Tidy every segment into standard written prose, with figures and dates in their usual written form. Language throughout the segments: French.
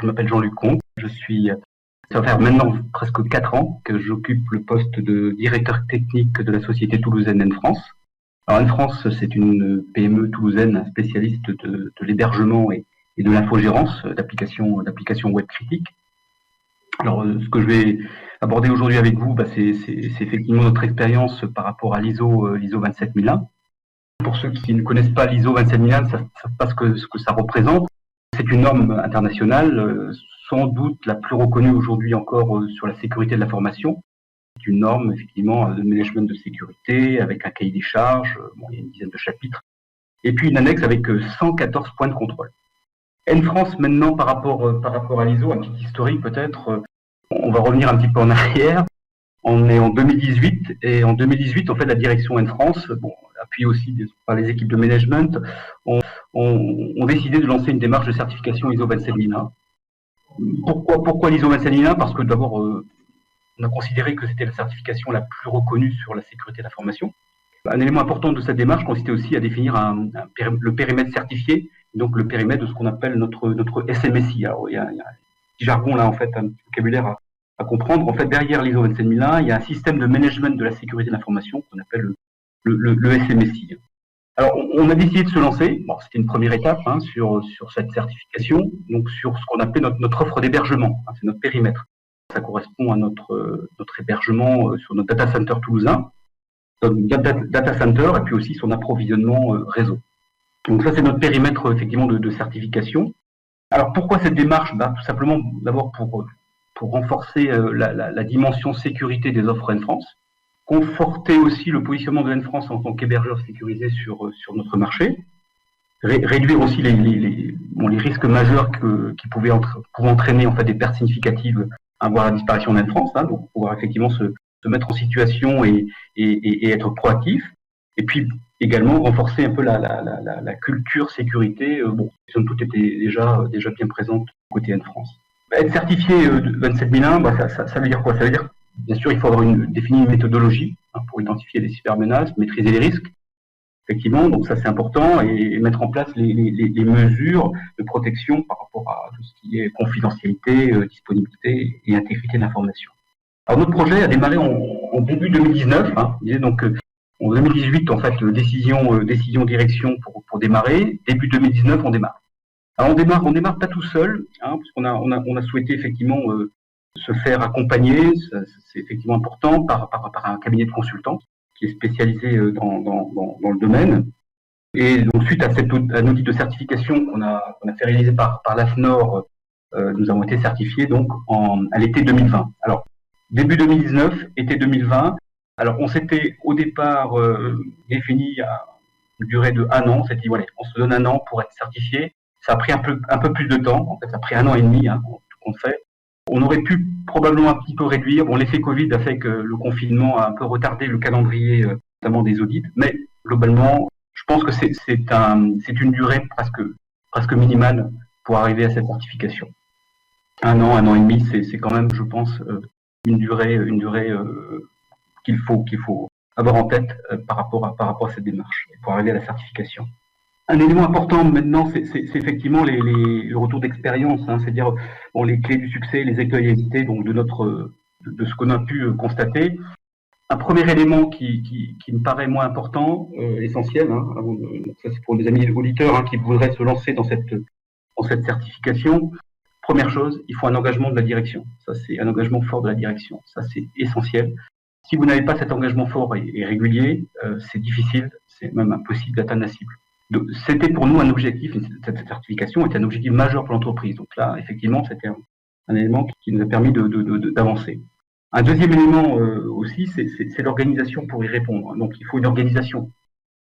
je m'appelle Jean-Luc Comte. Ça va faire maintenant presque 4 ans que j'occupe le poste de directeur technique de la société toulousaine N-France. Alors N-France, c'est une PME toulousaine spécialiste de l'hébergement et de l'infogérance d'applications web critiques. Alors, ce que je vais aborder aujourd'hui avec vous, c'est effectivement notre expérience par rapport à l'ISO 27001. Pour ceux qui ne connaissent pas l'ISO 27001, ne savent pas ce que ça représente. C'est une norme internationale, sans doute la plus reconnue aujourd'hui encore sur la sécurité de l'information. C'est une norme, effectivement, de management de sécurité, avec un cahier des charges, il y a une dizaine de chapitres, et puis une annexe avec 114 points de contrôle. N-France, maintenant, par rapport à l'ISO, un petit historique peut-être, on va revenir un petit peu en arrière. On est en 2018, et en 2018, en fait, la direction N-France, appuyée aussi par les équipes de management, ont décidé de lancer une démarche de certification ISO 27001. Pourquoi l'ISO 27001 ? Parce que d'abord, on a considéré que c'était la certification la plus reconnue sur la sécurité de l'information. Un élément important de cette démarche consistait aussi à définir le périmètre certifié, donc le périmètre de ce qu'on appelle notre SMSI. Alors, il y a un petit jargon là, en fait, un petit vocabulaire à comprendre. En fait, derrière l'ISO 27001, il y a un système de management de la sécurité de l'information qu'on appelle le SMSI. Alors, on a décidé de se lancer. C'était une première étape sur cette certification, donc sur ce qu'on appelait notre offre d'hébergement. C'est notre périmètre. Ça correspond à notre hébergement sur notre data center toulousain, notre data center, et puis aussi son approvisionnement réseau. Donc ça, c'est notre périmètre effectivement de certification. Alors pourquoi cette démarche ? Tout simplement d'abord pour renforcer la dimension sécurité des offres N-France, conforter aussi le positionnement de N-France en tant qu'hébergeur sécurisé sur notre marché, réduire aussi les risques majeurs qui pouvaient entraîner en fait des pertes significatives, voire la disparition d'N-France, donc pouvoir effectivement se mettre en situation et être proactif, et puis également renforcer un peu la culture sécurité, qui somme toute était déjà bien présente côté N-France. Être certifié 27001, ça veut dire quoi ? Ça veut dire, bien sûr, il faut avoir définir une méthodologie pour identifier les cybermenaces, maîtriser les risques, effectivement, donc ça c'est important, et mettre en place les mesures de protection par rapport à tout ce qui est confidentialité, disponibilité et intégrité de l'information. Alors notre projet a démarré en début 2019, donc en 2018 en fait décision direction pour démarrer, début 2019 on démarre. Alors on démarre pas tout seul, parce qu'on a souhaité effectivement se faire accompagner, c'est effectivement important par un cabinet de consultants qui est spécialisé dans le domaine. Et donc suite à un audit de certification qu'on a fait réaliser par l'AFNOR, nous avons été certifiés donc à l'été 2020. Alors début 2019, été 2020. Alors on s'était au départ défini une durée de 1 an. On s'est dit on se donne 1 an pour être certifié. Ça a pris un peu plus de temps. En fait, ça a pris 1 an et demi tout compte fait. On aurait pu probablement un petit peu réduire. L'effet Covid a fait que le confinement a un peu retardé le calendrier, notamment des audits. Mais globalement, je pense que c'est une durée presque minimale pour arriver à cette certification. 1 an et demi, c'est quand même, je pense, une durée qu'il faut avoir en tête par rapport à cette démarche pour arriver à la certification. Un élément important maintenant, c'est effectivement le retour d'expérience, c'est-à-dire les clés du succès, les écueils à éviter, donc de ce qu'on a pu constater. Un premier élément qui me paraît moins important, essentiel, ça c'est pour les amis auditeurs qui voudraient se lancer dans cette certification. Première chose, il faut un engagement de la direction. Ça, c'est un engagement fort de la direction. Ça, c'est essentiel. Si vous n'avez pas cet engagement fort et régulier, c'est difficile, c'est même impossible d'atteindre la cible. Donc, c'était pour nous un objectif, cette certification était un objectif majeur pour l'entreprise. Donc là, effectivement, c'était un élément qui nous a permis d'avancer. Un deuxième élément aussi, c'est l'organisation pour y répondre. Donc, il faut une organisation.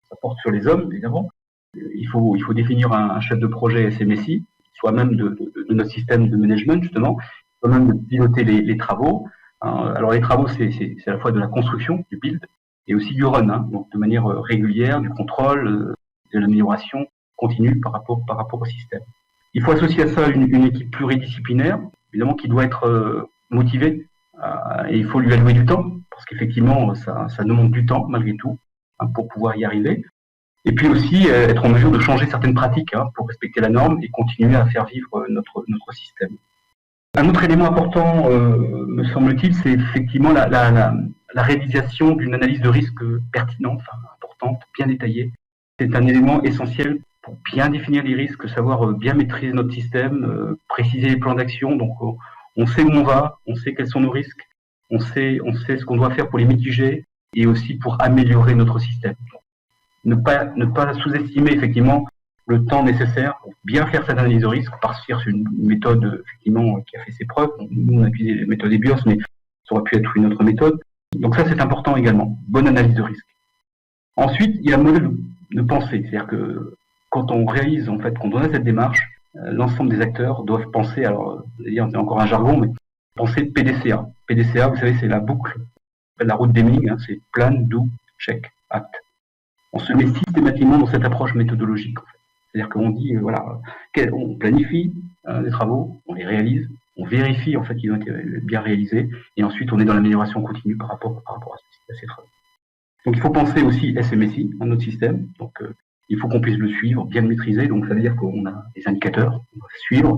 Ça porte sur les hommes, évidemment. Il faut définir un chef de projet SMSI, soit même de notre système de management, justement, soit même de piloter les travaux. Alors, les travaux, c'est à la fois de la construction, du build, et aussi du run, donc de manière régulière, du contrôle, de l'amélioration continue par rapport au système. Il faut associer à ça une équipe pluridisciplinaire, évidemment, qui doit être motivée, et il faut lui allouer du temps, parce qu'effectivement, ça demande du temps, malgré tout, pour pouvoir y arriver. Et puis aussi, être en mesure de changer certaines pratiques pour respecter la norme et continuer à faire vivre notre système. Un autre élément important, me semble-t-il, c'est effectivement la réalisation d'une analyse de risque pertinente, importante, bien détaillée. C'est un élément essentiel pour bien définir les risques, savoir bien maîtriser notre système, préciser les plans d'action. Donc, on sait où on va, on sait quels sont nos risques, on sait ce qu'on doit faire pour les mitiger et aussi pour améliorer notre système. Ne pas sous-estimer effectivement le temps nécessaire pour bien faire cette analyse de risque, partir sur une méthode effectivement qui a fait ses preuves. Nous, on a utilisé la méthode EBIOS, mais ça aurait pu être une autre méthode. Donc ça, c'est important également. Bonne analyse de risque. Ensuite, il y a le modèle de pensée. C'est-à-dire que quand on réalise, en fait, quand on a cette démarche, l'ensemble des acteurs doivent penser, alors, c'est encore un jargon, mais penser PDCA. PDCA, vous savez, c'est la boucle, la route d'Heming, hein, c'est plan, do, check, act. On se met systématiquement dans cette approche méthodologique. En fait. C'est-à-dire qu'on dit, voilà, on planifie les travaux, on les réalise, on vérifie en fait qu'ils ont été bien réalisés, et ensuite on est dans l'amélioration continue par rapport à ces travaux. Donc il faut penser aussi SMSI, à notre système. Donc il faut qu'on puisse le suivre, bien le maîtriser. Donc ça veut dire qu'on a des indicateurs, on va suivre,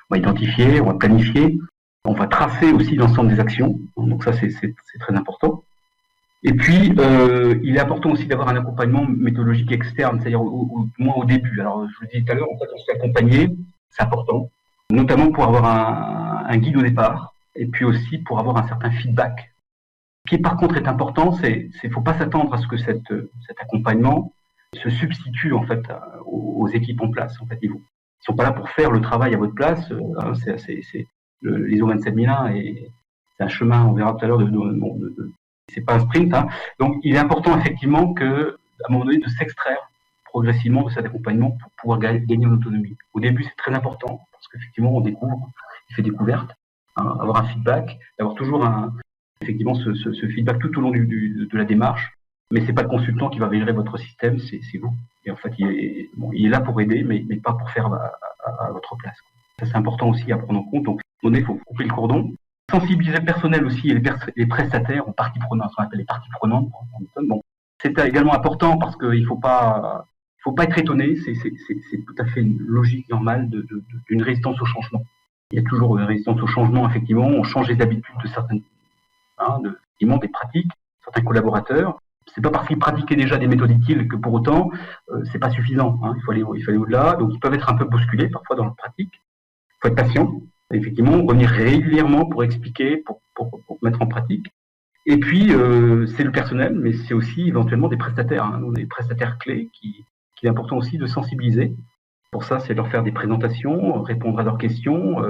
on va identifier, on va planifier, on va tracer aussi l'ensemble des actions. Donc ça c'est très important. Et puis, il est important aussi d'avoir un accompagnement méthodologique externe, c'est-à-dire au moins au début. Alors, je vous le disais tout à l'heure, en fait, on se fait accompagner, c'est important, notamment pour avoir un guide au départ, et puis aussi pour avoir un certain feedback. Ce qui, par contre, est important, c'est faut pas s'attendre à ce que cet accompagnement se substitue, en fait, aux équipes en place. En fait, ils sont pas là pour faire le travail à votre place. L'ISO 27001 et c'est un chemin, on verra tout à l'heure, c'est pas un sprint, hein. Donc il est important effectivement à un moment donné de s'extraire progressivement de cet accompagnement pour pouvoir gagner en autonomie. Au début c'est très important parce qu'effectivement on fait découverte, hein, avoir un feedback, d'avoir toujours effectivement ce feedback tout au long de la démarche, mais c'est pas le consultant qui va gérer votre système, c'est vous. Et en fait il est là pour aider, mais pas pour faire à votre place. Ça c'est important aussi à prendre en compte. Donc à un moment donné il faut couper le cordon. Sensibiliser le personnel aussi et les prestataires aux parties prenantes, ce qu'on appelle les parties prenantes. Bon, c'est également important parce qu'il faut pas être étonné. C'est tout à fait une logique normale d'une résistance au changement. Il y a toujours une résistance au changement, effectivement. On change les habitudes de certaines, des pratiques, certains collaborateurs. C'est pas parce qu'ils pratiquaient déjà des méthodes utiles que pour autant c'est pas suffisant. Hein. Il faut aller au-delà. Donc ils peuvent être un peu bousculés parfois dans leur pratique. Il faut être patient. Effectivement, revenir régulièrement pour expliquer, pour mettre en pratique. Et puis, c'est le personnel, mais c'est aussi éventuellement des prestataires, hein, des prestataires clés qu'il est important aussi de sensibiliser. Pour ça, c'est leur faire des présentations, répondre à leurs questions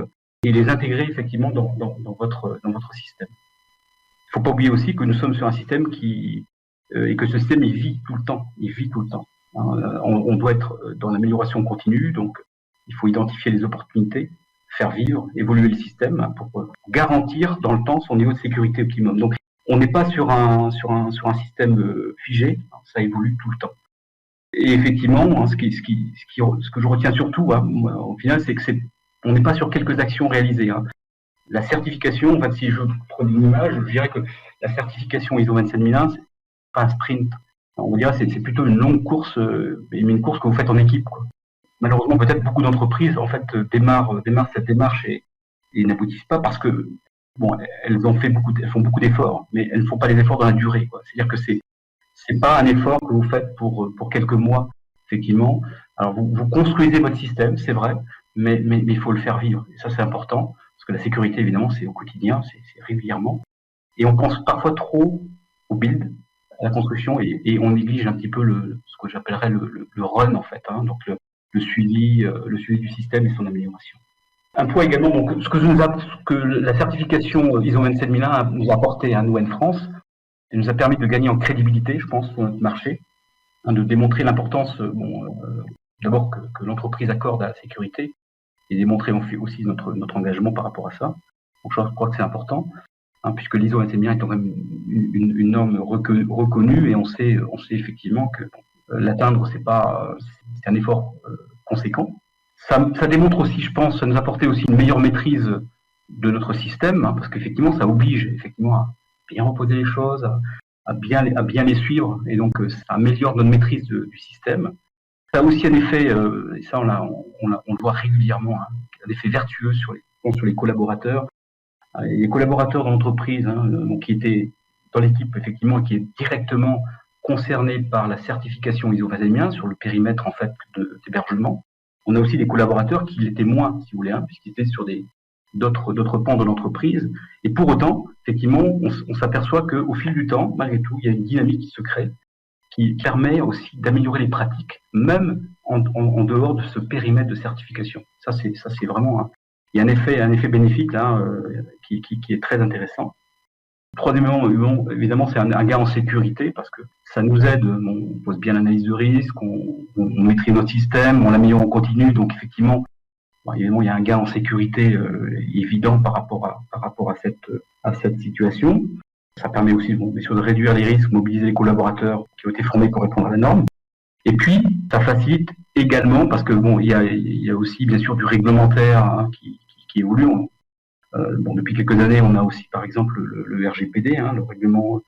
et les intégrer effectivement dans votre système. Il ne faut pas oublier aussi que nous sommes sur un système et que ce système, il vit tout le temps. Hein. On doit être dans l'amélioration continue, donc il faut identifier les opportunités, faire vivre, évoluer le système pour garantir dans le temps son niveau de sécurité optimum. Donc, on n'est pas sur un système figé, ça évolue tout le temps. Et effectivement, hein, ce que je retiens surtout, hein, au final, c'est que on n'est pas sur quelques actions réalisées. Hein. La certification, en fait, si je prends une image, je dirais que la certification ISO 27001, c'est pas un sprint. On dirait c'est plutôt une longue course, mais une course que vous faites en équipe, quoi. Malheureusement, peut-être beaucoup d'entreprises en fait démarrent cette démarche et n'aboutissent pas parce que elles font beaucoup d'efforts, mais elles ne font pas les efforts dans la durée. C'est-à-dire que c'est pas un effort que vous faites pour quelques mois, effectivement. Alors vous construisez votre système, c'est vrai, mais il faut le faire vivre. Et ça c'est important parce que la sécurité évidemment c'est au quotidien, c'est régulièrement. Et on pense parfois trop au build, à la construction et on néglige un petit peu ce que j'appellerais le run en fait. Hein, donc le suivi du système et son amélioration. Un point également, donc, ce que la certification ISO 27001 nous a apporté à nous en France, elle nous a permis de gagner en crédibilité, je pense, sur notre marché, hein, de démontrer l'importance, d'abord que l'entreprise accorde à la sécurité, et démontrer aussi notre engagement par rapport à ça. Donc je crois que c'est important, hein, puisque l'ISO 27001 est quand même une norme reconnue, et on sait effectivement que l'atteindre, c'est un effort conséquent. Ça démontre aussi, je pense, ça nous apporter aussi une meilleure maîtrise de notre système, hein, parce qu'effectivement, ça oblige effectivement à bien reposer les choses, à bien les suivre, et donc ça améliore notre maîtrise du système. Ça a aussi un effet, et ça on le voit régulièrement, hein, un effet vertueux sur pense sur les collaborateurs. Les collaborateurs dans l'entreprise, donc qui étaient dans l'équipe effectivement, qui est directement concerné par la certification ISO 27001 sur le périmètre en fait d'hébergement. On a aussi des collaborateurs qui l'étaient moins, si vous voulez, puisqu'ils étaient sur d'autres pans de l'entreprise. Et pour autant, effectivement, on s'aperçoit qu'au fil du temps, malgré tout, il y a une dynamique qui se crée, qui permet aussi d'améliorer les pratiques, même en dehors de ce périmètre de certification. Ça, c'est vraiment il y a un effet bénéfique là qui est très intéressant. Troisièmement, évidemment, c'est un gain en sécurité parce que ça nous aide, on pose bien l'analyse de risque, on maîtrise notre système, on l'améliore en continu. Donc effectivement, évidemment, il y a un gain en sécurité évident par rapport à cette situation. Ça permet aussi, bien sûr, de réduire les risques, mobiliser les collaborateurs qui ont été formés pour répondre à la norme. Et puis, ça facilite également parce que il y a aussi bien sûr du réglementaire qui évolue. Depuis quelques années, on a aussi, par exemple, le RGPD, le règlement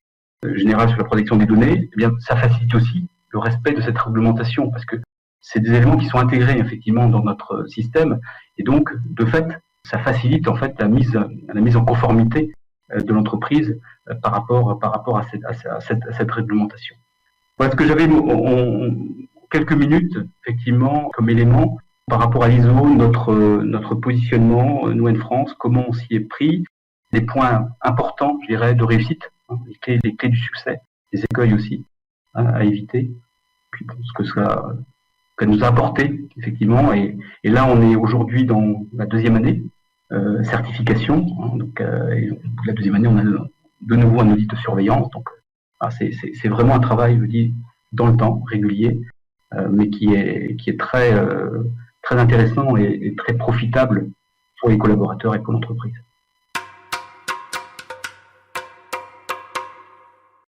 général sur la protection des données. Eh bien, ça facilite aussi le respect de cette réglementation parce que c'est des éléments qui sont intégrés effectivement dans notre système et donc, de fait, ça facilite en fait la mise en conformité de l'entreprise par rapport à cette réglementation. Voilà ce que j'avais en quelques minutes effectivement comme élément. Par rapport à l'ISO, notre positionnement, nous en France, comment on s'y est pris, des points importants, je dirais, de réussite, les clés du succès, les écueils aussi à éviter, puis ce que ça nous a apporté, effectivement. Et là, on est aujourd'hui dans la deuxième année, certification. Donc, la deuxième année, on a de nouveau un audit de surveillance. Donc, c'est vraiment un travail, je dis, dans le temps, régulier, mais qui est très intéressant et très profitable pour les collaborateurs et pour l'entreprise.